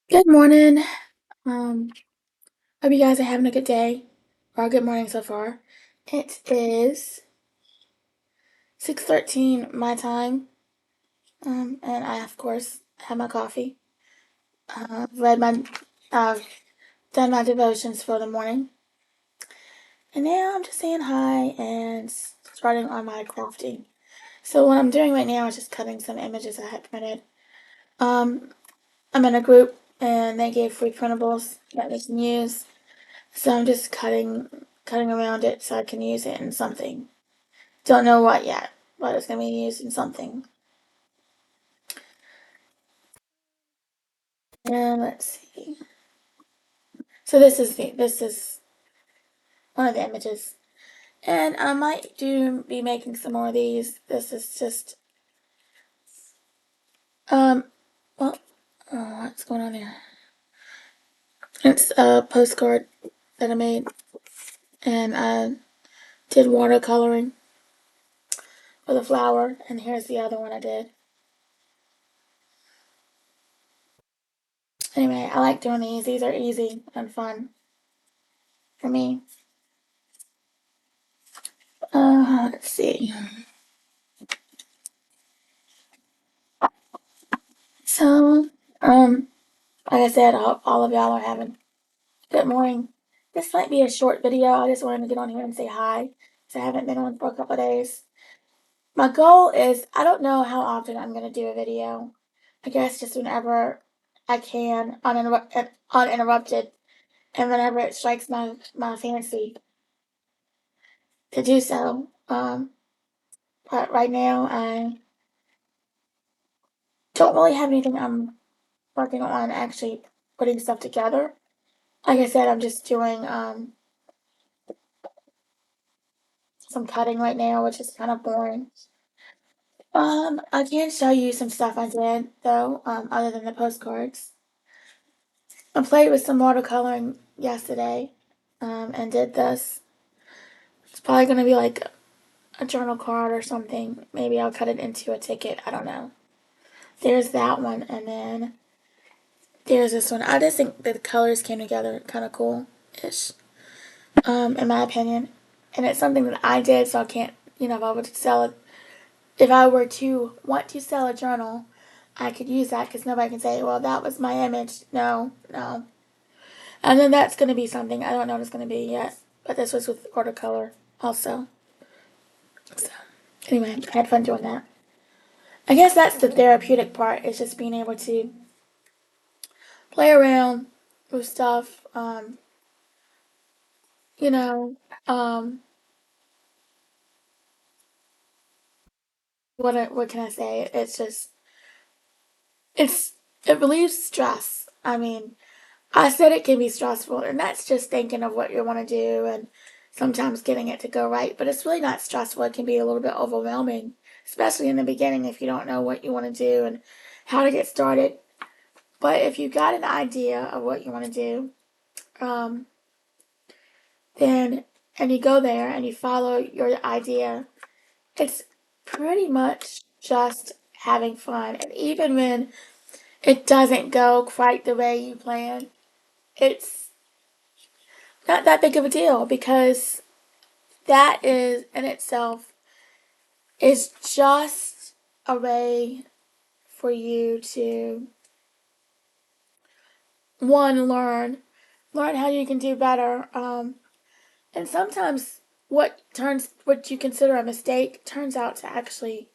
Good morning. Hope you guys are having a good day or a good morning so far. It is 6:13 my time, and I of course have my coffee. Read my, I've done my devotions for the morning, and now I'm just saying hi and starting on my crafting. So what I'm doing right now is just cutting some images I had printed. Um, I'm in a group and they gave free printables that we can use. So I'm just cutting around it so I can use it in something. Don't know what yet, but it's gonna be used in something. And let's see. So this is one of the images, and I might be making some more of these. This is just um well, what's going on there? It's a postcard that I made, and I did watercoloring for the flower, and here's the other one I did. Anyway, I like doing these. These are easy and fun for me. Let's see. So, like I said, I hope all of y'all are having a good morning. This might be a short video. I just wanted to get on here and say hi, because I haven't been on for a couple of days. My goal is, I don't know how often I'm going to do a video. I guess just whenever I can, uninterrupted, and whenever it strikes my fancy to do so. But right now, I don't really have anything I'm working on actually putting stuff together. Like I said, I'm just doing some cutting right now, which is kind of boring. I can show you some stuff I did though, other than the postcards. I played with some watercoloring yesterday, and did this. It's probably gonna be like a journal card or something. Maybe I'll cut it into a ticket. I don't know. There's that one, and then there's this one. I just think the colors came together kind of cool-ish, in my opinion. And it's something that I did, so I can't, if I were to sell it, if I were to want to sell a journal, I could use that because nobody can say, well, that was my image. No, no. And then that's going to be something. I don't know what it's going to be yet. But this was with watercolor also. So, anyway, I had fun doing that. I guess that's the therapeutic part, is just being able to play around with stuff. You know, um, what can I say? It's just, it's, it relieves stress. I mean, I said it can be stressful, and that's just thinking of what you want to do and sometimes getting it to go right. But it's really not stressful. It can be a little bit overwhelming, especially in the beginning if you don't know what you want to do and how to get started. But if you got an idea of what you want to do, um, then and you go there and you follow your idea, it's pretty much just having fun. And even when it doesn't go quite the way you planned, it's not that big of a deal because that is in itself is just a way for you to one learn how you can do better, and sometimes what you consider a mistake turns out to actually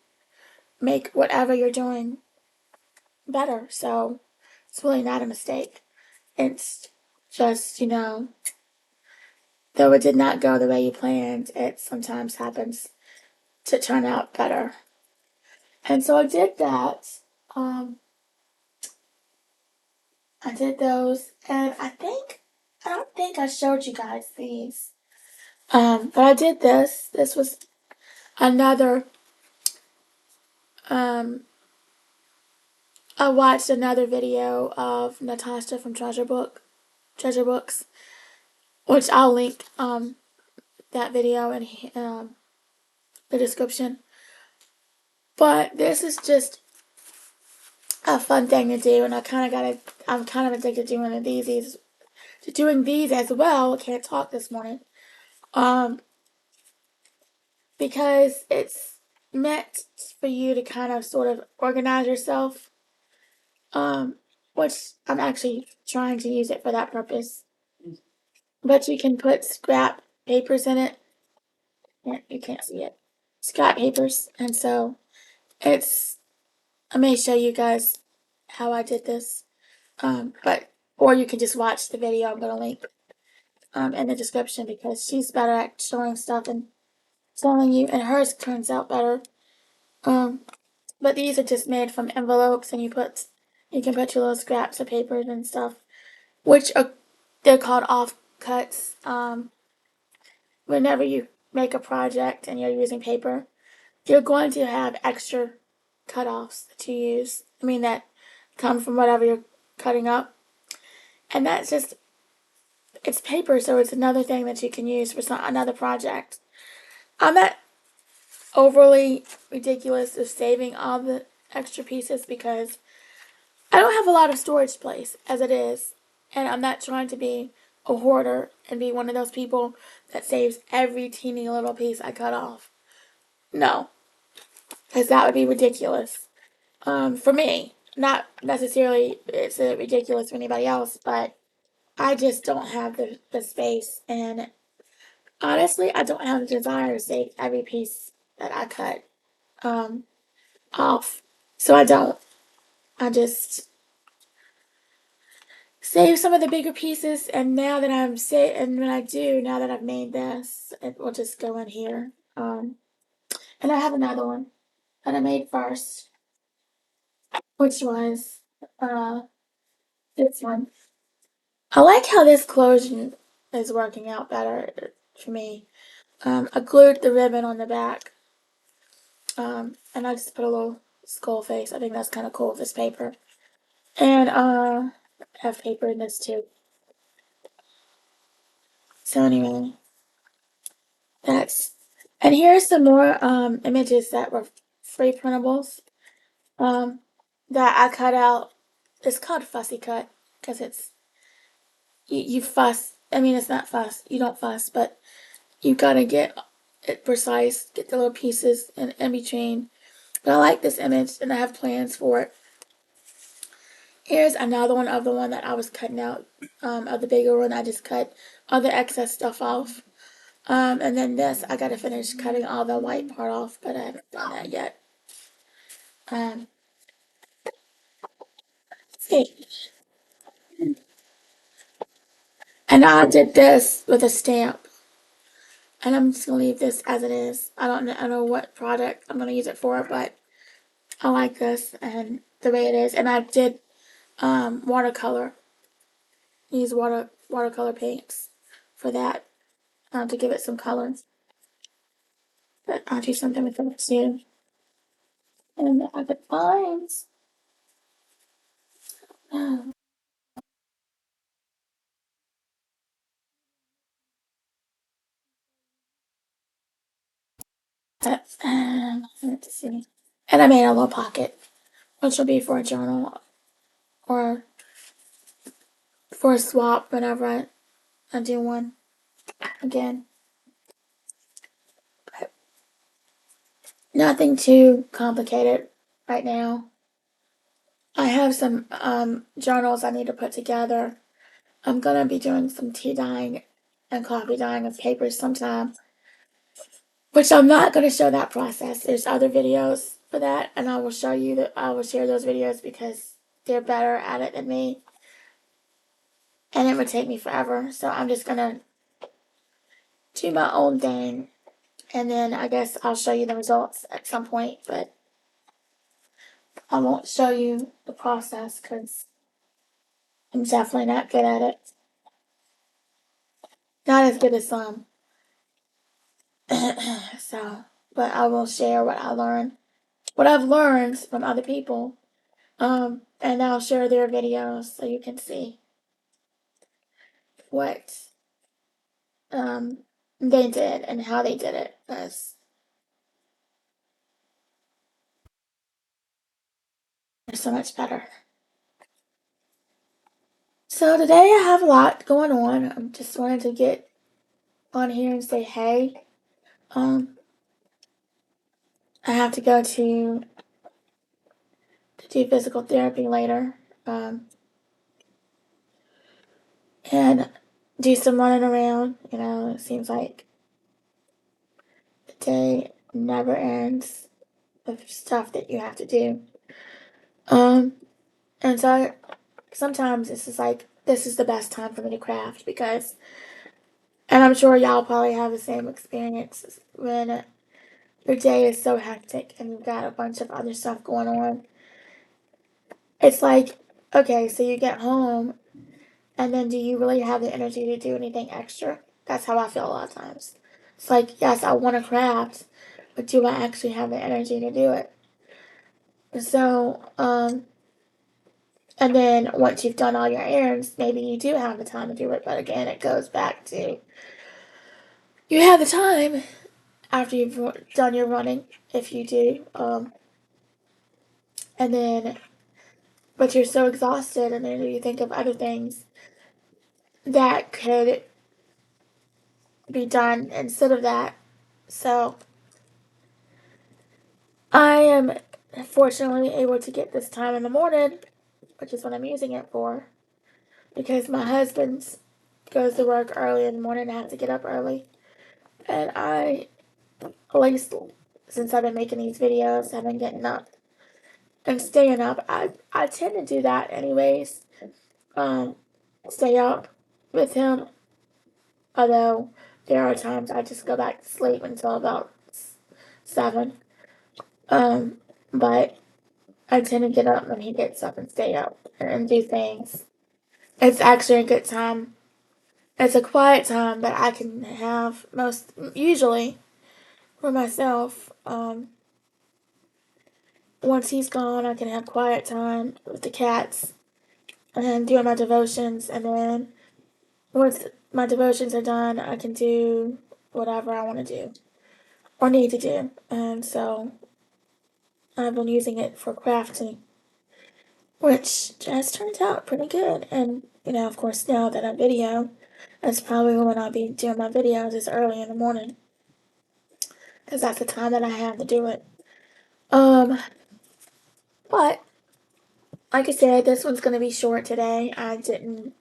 make whatever you're doing better. So it's really not a mistake. It's just, though it did not go the way you planned, it sometimes happens to turn out better. And so I did that. Um, I did those, and I don't think I showed you guys these. But I did this. This was another, um, I watched another video of Natasha from Treasure Books, which I'll link, that video in, the description. But this is just a fun thing to do, and I'm kind of addicted to doing these as well. I can't talk this morning. Um, because it's meant for you to kind of sort of organize yourself. Um, which I'm actually trying to use it for that purpose. But you can put scrap papers in it. Yeah, you can't see it. Scrap papers, and so it's. I may show you guys how I did this. But or you can just watch the video. I'm gonna link in the description because she's better at showing stuff and telling you, and hers turns out better. Um, but these are just made from envelopes, and you can put your little scraps of papers and stuff, which are they're called offcuts. Whenever you make a project and you're using paper, you're going to have extra cutoffs to use. I mean that come from whatever you're cutting up, and that's just it's paper, so it's another thing that you can use for another project. I'm not overly ridiculous of saving all the extra pieces because I don't have a lot of storage space as it is, and I'm not trying to be a hoarder and be one of those people that saves every teeny little piece I cut off. No, because that would be ridiculous. For me, not necessarily it's ridiculous for anybody else, but I just don't have the space, and honestly, I don't have the desire to save every piece that I cut um, off. So I don't. I just save some of the bigger pieces, and and when I do, now that I've made this, it will just go in here. And I have another one that I made first, which was uh this one. I like how this closure is working out better for me. I glued the ribbon on the back, and I just put a little skull face. I think that's kind of cool with this paper. And I have paper in this too. So anyway, that's and here's some more images that were free printables um that I cut out. It's called fussy cut because you fuss. I mean, it's not fuss. You don't fuss, but you gotta get it precise, get the little pieces in between. But I like this image and I have plans for it. Here's another one of the one that I was cutting out of the bigger one. I just cut all the excess stuff off. And then this, I gotta finish cutting all the white part off, but I haven't done that yet. Um, see. And I did this with a stamp. And I'm just gonna leave this as it is. I don't know what product I'm gonna use it for, but I like this and the way it is. And I did watercolor. Use watercolor paints for that to give it some color. But I'll do something with it too. And I could find. Let's see. And I made a little pocket, which will be for a journal or for a swap whenever I do one again. But nothing too complicated right now. I have some journals I need to put together. I'm gonna be doing some tea dyeing and coffee dyeing of papers sometime, which I'm not gonna show that process. There's other videos for that, and I will show you that I will share those videos because they're better at it than me, and it would take me forever. So I'm just gonna do my own thing, and then I guess I'll show you the results at some point, but I won't show you the process because I'm definitely not good at it. Not as good as some. So, but I will share what I've learned from other people, and I'll share their videos so you can see what they did and how they did it. Because so much better. So today I have a lot going on. I'm just wanted to get on here and say hey. I have to go to do physical therapy later. And do some running around. It seems like the day never ends of stuff that you have to do. And so sometimes this is like, this is the best time for me to craft because, and I'm sure y'all probably have the same experience when your day is so hectic and you've got a bunch of other stuff going on. It's like, okay, so you get home and then do you really have the energy to do anything extra? That's how I feel a lot of times. It's like, yes, I want to craft, but do I actually have the energy to do it? So, and then once you've done all your errands, maybe you do have the time to do it. But again, it goes back to you have the time after you've done your running, if you do. And then, but you're so exhausted, and then you think of other things that could be done instead of that. So, I am fortunately able to get this time in the morning, which is what I'm using it for, because my husband goes to work early in the morning and I have to get up early. And I, at least since I've been making these videos, I've been getting up and staying up. I tend to do that anyways. Um, Stay up with him. Although there are times I just go back to sleep until about 7. Um, but I tend to get up when he gets up and stay up and do things. It's actually a good time. It's a quiet time that I can have most usually for myself. Once he's gone, I can have quiet time with the cats and doing my devotions. And then once my devotions are done, I can do whatever I want to do or need to do. And so I've been using it for crafting, which just turns out pretty good. And, of course, now that I video, that's probably when I'll be doing my videos is early in the morning because that's the time that I have to do it. Um, but like I said, this one's going to be short today. I didn't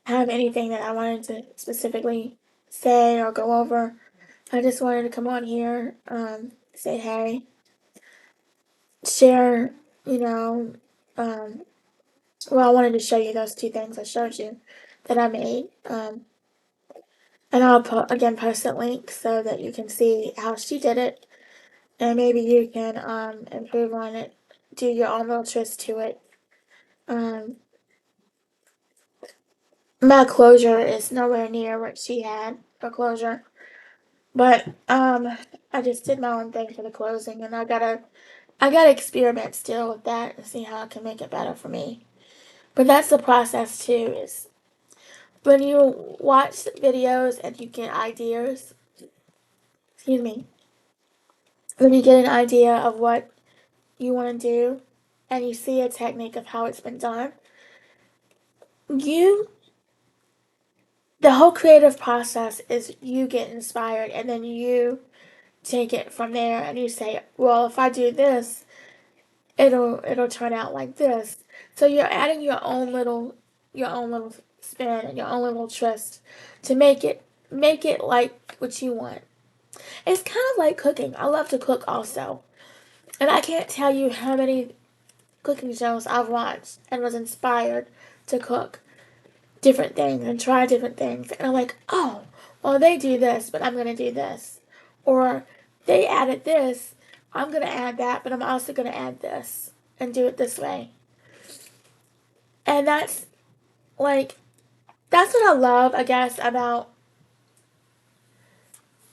have anything that I wanted to specifically say or go over. I just wanted to come on here, say hey, share, you know, um, well, I wanted to show you those 2 things I showed you that I made. And I'll again post a link so that you can see how she did it, and maybe you can improve on it, do your own little twist to it. Um, my closure is nowhere near what she had for closure, but I just did my own thing for the closing, and I gotta experiment still with that and see how I can make it better for me. But that's the process too. Is when you watch videos and you get ideas. Excuse me. When you get an idea of what you want to do, and you see a technique of how it's been done, you the whole creative process is you get inspired and then you take it from there and you say, well, if I do this, it'll turn out like this. So you're adding your own little spin and your own little twist to make it like what you want. It's kind of like cooking. I love to cook also. And I can't tell you how many cooking shows I've watched and was inspired to cook different things and try different things. And I'm like, oh, well, they do this, but I'm going to do this. Or they added this, I'm going to add that, but I'm also going to add this and do it this way. And like, that's what I love, I guess, about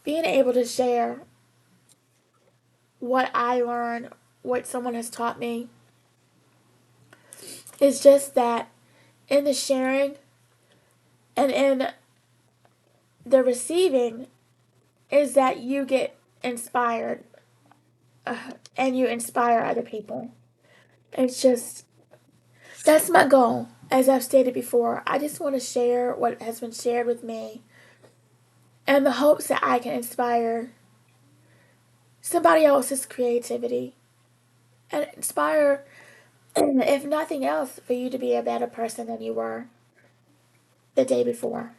being able to share what I learned, what someone has taught me. It's just that in the sharing and in the receiving is that you get inspired and you inspire other people. It's just, that's my goal. As I've stated before, I just want to share what has been shared with me and the hopes that I can inspire somebody else's creativity and inspire, if nothing else, for you to be a better person than you were the day before.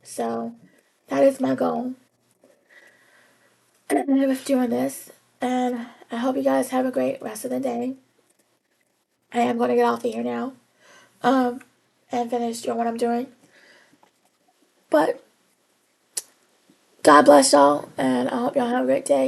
So that is my goal with doing this. And I hope you guys have a great rest of the day. I am going to get off of here now um, and finish doing what I'm doing. But God bless y'all, and I hope y'all have a great day.